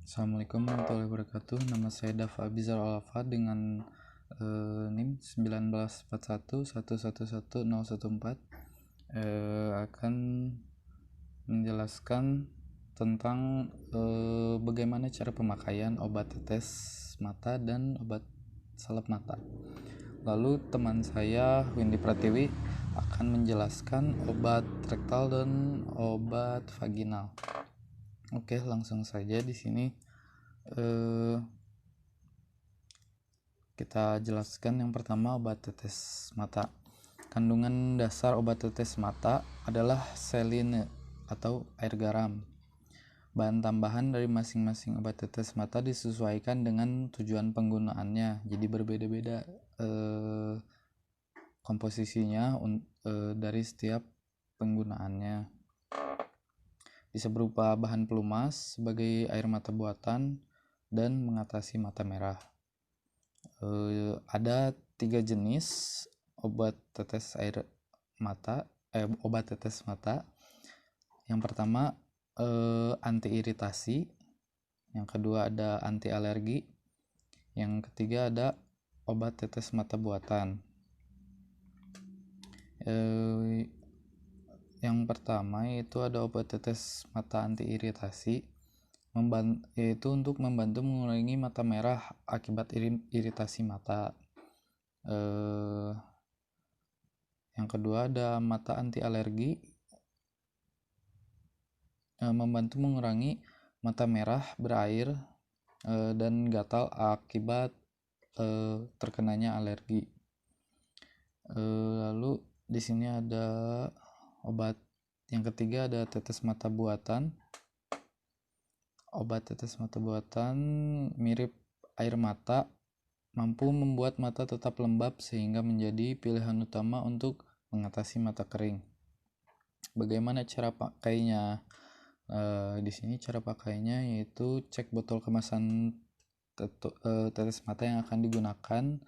Assalamualaikum warahmatullahi wabarakatuh. Nama saya Dafa Abizar Alafa dengan NIM 1941111014. Akan menjelaskan tentang bagaimana cara pemakaian obat tetes mata dan obat salep mata. Lalu teman saya Windy Pratiwi akan menjelaskan obat rektal dan obat vaginal. Oke, langsung saja di sini kita jelaskan yang pertama obat tetes mata. Kandungan dasar obat tetes mata adalah saline atau air garam. Bahan tambahan dari masing-masing obat tetes mata disesuaikan dengan tujuan penggunaannya. Jadi berbeda-beda komposisinya dari setiap penggunaannya. Bisa berupa bahan pelumas sebagai air mata buatan dan mengatasi mata merah. Ada 3 jenis obat tetes mata. Yang pertama anti iritasi, yang kedua ada anti alergi, yang ketiga ada obat tetes mata buatan. Yang pertama yaitu ada obat tetes mata anti iritasi, yaitu untuk membantu mengurangi mata merah akibat iritasi mata. Yang kedua ada mata anti alergi, membantu mengurangi mata merah berair dan gatal akibat terkenanya alergi. Lalu di sini ada obat yang ketiga ada tetes mata buatan. Obat tetes mata buatan mirip air mata, mampu membuat mata tetap lembab sehingga menjadi pilihan utama untuk mengatasi mata kering. Bagaimana cara pakainya? Di sini cara pakainya yaitu cek botol kemasan tetes mata yang akan digunakan.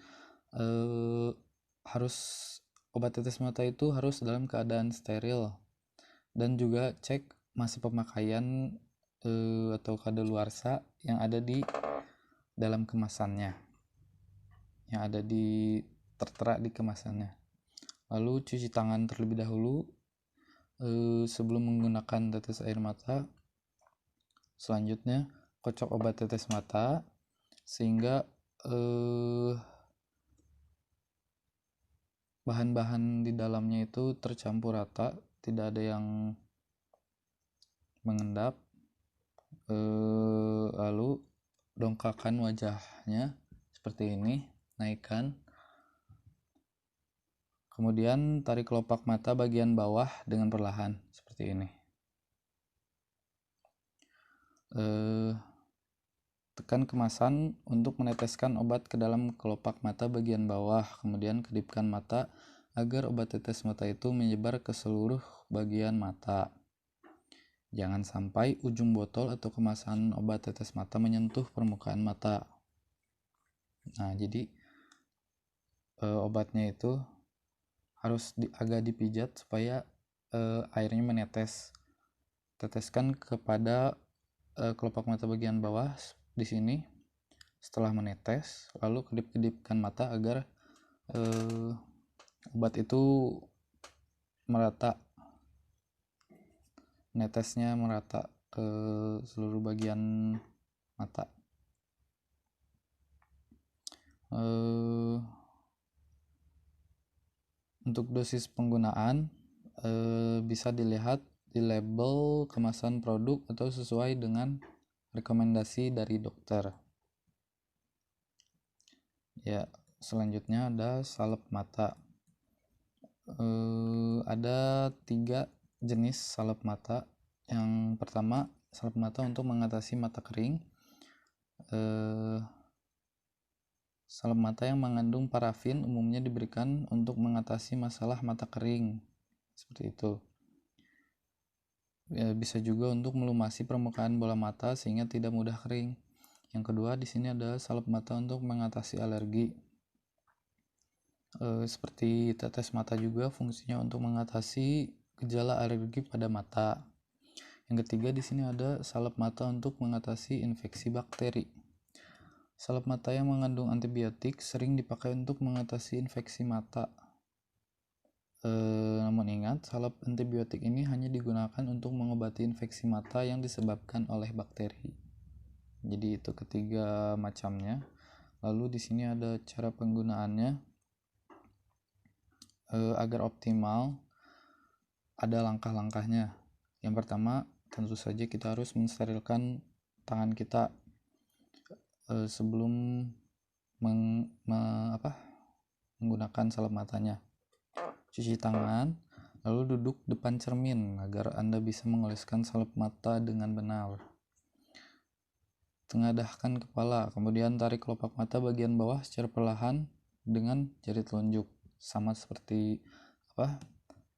Obat tetes mata itu harus dalam keadaan steril, dan juga cek masa pemakaian atau kadaluarsa yang ada di dalam kemasannya, yang ada tertera di kemasannya. Lalu cuci tangan terlebih dahulu sebelum menggunakan tetes air mata. Selanjutnya kocok obat tetes mata sehingga bahan-bahan di dalamnya itu tercampur rata, tidak ada yang mengendap. Lalu dongkakkan wajahnya seperti ini, naikkan. Kemudian tarik kelopak mata bagian bawah dengan perlahan seperti ini. Tekan kemasan untuk meneteskan obat ke dalam kelopak mata bagian bawah, kemudian kedipkan mata agar obat tetes mata itu menyebar ke seluruh bagian mata. Jangan sampai ujung botol atau kemasan obat tetes mata menyentuh permukaan mata. Nah, jadi obatnya itu harus agak dipijat supaya airnya menetes. Teteskan kepada kelopak mata bagian bawah di sini. Setelah menetes, lalu kedip-kedipkan mata agar obat itu merata, netesnya merata ke seluruh bagian mata. Untuk dosis penggunaan bisa dilihat di label kemasan produk atau sesuai dengan rekomendasi dari dokter. Ya, selanjutnya ada salep mata. Ada 3 jenis salep mata. Yang pertama, salep mata untuk mengatasi mata kering. Salep mata yang mengandung parafin umumnya diberikan untuk mengatasi masalah mata kering, seperti itu. Bisa juga untuk melumasi permukaan bola mata sehingga tidak mudah kering. Yang kedua, di sini ada salep mata untuk mengatasi alergi. Seperti tetes mata juga fungsinya untuk mengatasi gejala alergi pada mata. Yang ketiga di sini ada salep mata untuk mengatasi infeksi bakteri. Salep mata yang mengandung antibiotik sering dipakai untuk mengatasi infeksi mata. Namun ingat, salep antibiotik ini hanya digunakan untuk mengobati infeksi mata yang disebabkan oleh bakteri. Jadi itu ketiga macamnya. Lalu di sini ada cara penggunaannya. Agar optimal, ada langkah-langkahnya. Yang pertama, tentu saja kita harus mensterilkan tangan kita sebelum menggunakan salep matanya. Cuci tangan, lalu duduk depan cermin agar Anda bisa mengoleskan salep mata dengan benar. Tengadahkan kepala, kemudian tarik kelopak mata bagian bawah secara perlahan dengan jari telunjuk, sama seperti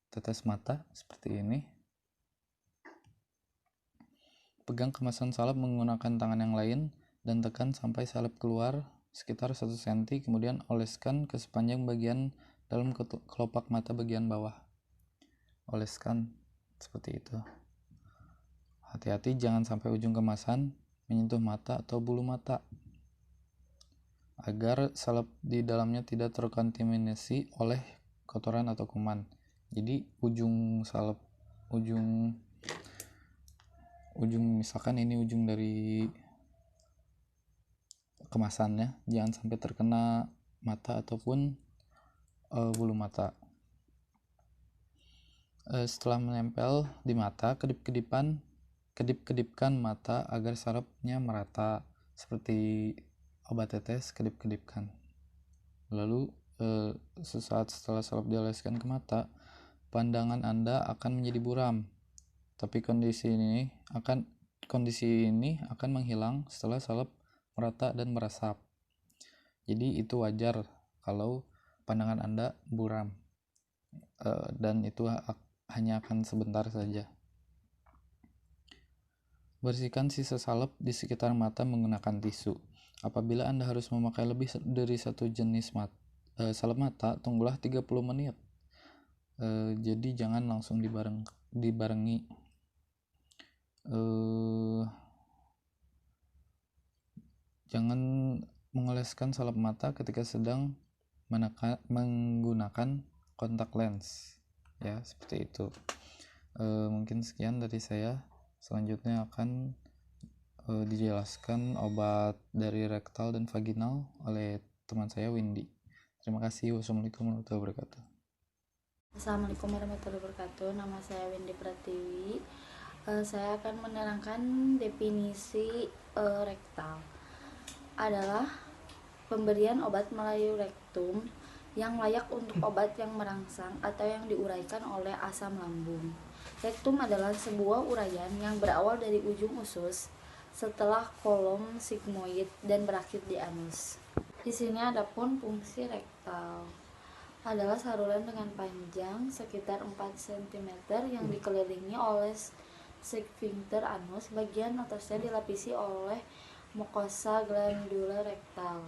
tetes mata seperti ini. Pegang kemasan salep menggunakan tangan yang lain dan tekan sampai salep keluar sekitar 1 cm, kemudian oleskan ke sepanjang bagian dalam kelopak mata bagian bawah. Oleskan seperti itu. Hati-hati jangan sampai ujung kemasan menyentuh mata atau bulu mata, agar salep di dalamnya tidak terkontaminasi oleh kotoran atau kuman. Jadi ujung salep, ujung misalkan ini ujung dari kemasannya, jangan sampai terkena mata ataupun bulu mata. Setelah menempel di mata, kedip-kedipkan mata agar salepnya merata, seperti obat tetes, kedip-kedipkan. Lalu sesaat setelah salep dioleskan ke mata, pandangan Anda akan menjadi buram. Tapi kondisi ini akan menghilang setelah salep merata dan meresap. Jadi itu wajar kalau pandangan Anda buram, dan itu hanya akan sebentar saja. Bersihkan sisa salep di sekitar mata menggunakan tisu. Apabila Anda harus memakai lebih dari satu jenis salep mata, tunggulah 30 menit. Jadi jangan langsung dibarengi. Jangan mengoleskan salep mata ketika sedang menggunakan kontak lens, ya, seperti itu. Mungkin sekian dari saya. Selanjutnya akan dijelaskan obat dari rektal dan vaginal oleh teman saya, Windy. Terima kasih. Wassalamualaikum warahmatullahi wabarakatuh. Assalamualaikum warahmatullahi wabarakatuh. Nama saya Windy Pratiwi. Saya akan menerangkan definisi rektal. Adalah pemberian obat melalui rektum yang layak untuk obat yang merangsang atau yang diuraikan oleh asam lambung. Rektum adalah sebuah uraian yang berawal dari ujung usus setelah kolom sigmoid dan berakhir di anus. Di sini adapun fungsi rektal adalah saluran dengan panjang sekitar 4 cm yang dikelilingi oleh sphincter anus. Bagian atasnya dilapisi oleh mukosa glandula rektal.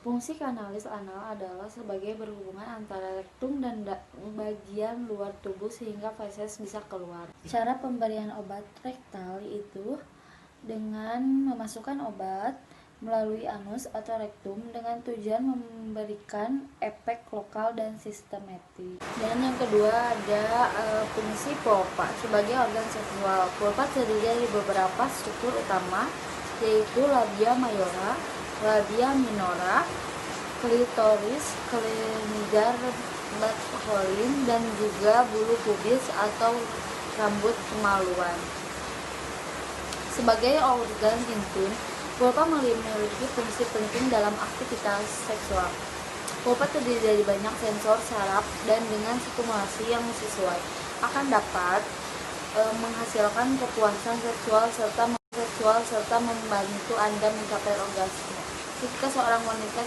Fungsi kanalis anal adalah sebagai berhubungan antara rektum dan bagian luar tubuh sehingga feses bisa keluar. Cara pemberian obat rektal itu dengan memasukkan obat melalui anus atau rektum dengan tujuan memberikan efek lokal dan sistematik. Dan yang kedua ada fungsi vulva sebagai organ seksual. Vulva terdiri dari beberapa struktur utama, yaitu labia mayora, labia minora, klitoris, kelenjar butthole, dan juga bulu pubis atau rambut kemaluan. Sebagai organ intim, vulva memiliki fungsi penting dalam aktivitas seksual. Vulva terdiri dari banyak sensor saraf dan dengan stimulasi yang sesuai akan dapat menghasilkan kepuasan seksual serta membantu Anda mencapai orgasme. Ketika seorang wanita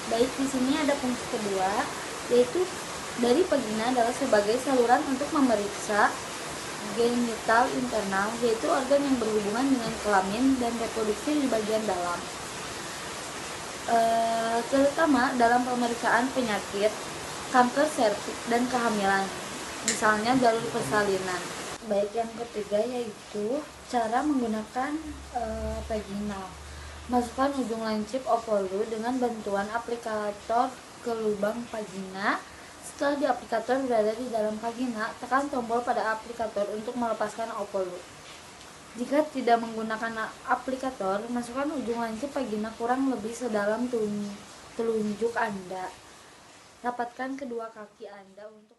baik di sini ada fungsi kedua, yaitu dari vagina adalah sebagai saluran untuk memeriksa genital internal, yaitu organ yang berhubungan dengan kelamin dan reproduksi di bagian dalam, terutama dalam pemeriksaan penyakit, kanker serviks, dan kehamilan, misalnya jalur persalinan. Baik, yang ketiga yaitu cara menggunakan vaginal. Masukkan ujung lancip ovulu dengan bantuan aplikator ke lubang vagina. Setelah di aplikator berada di dalam vagina, tekan tombol pada aplikator untuk melepaskan ovulu. Jika tidak menggunakan aplikator, masukkan ujung lancip vagina kurang lebih sedalam telunjuk Anda. Rapatkan kedua kaki Anda untuk